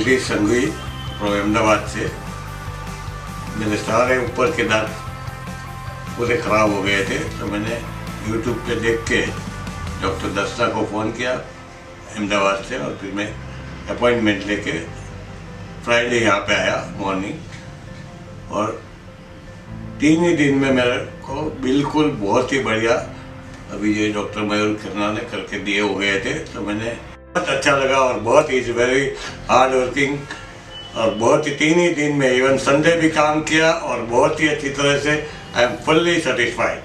Delhi Sanghvi from Ahmedabad से। मेरे सारे ऊपर के दांत पूरे ख़राब हो गए थे, तो मैंने यूट्यूब पे देख के डॉक्टर दस्ता को फ़ोन किया अहमदाबाद से, और फिर मैं अपॉइंटमेंट लेके फ्राइडे यहाँ पे आया मॉर्निंग। और 3 ही दिन में मेरे को बिल्कुल बहुत ही बढ़िया अभी ये डॉक्टर मयूर खैरनार ने करके दिए हो गए थे। तो मैंने बहुत अच्छा लगा और बहुत ही वेरी हार्ड वर्किंग, और बहुत ही 3 ही दिन में इवन संडे भी काम किया और बहुत ही अच्छी तरह से आई एम फुल्ली सेटिस्फाइड।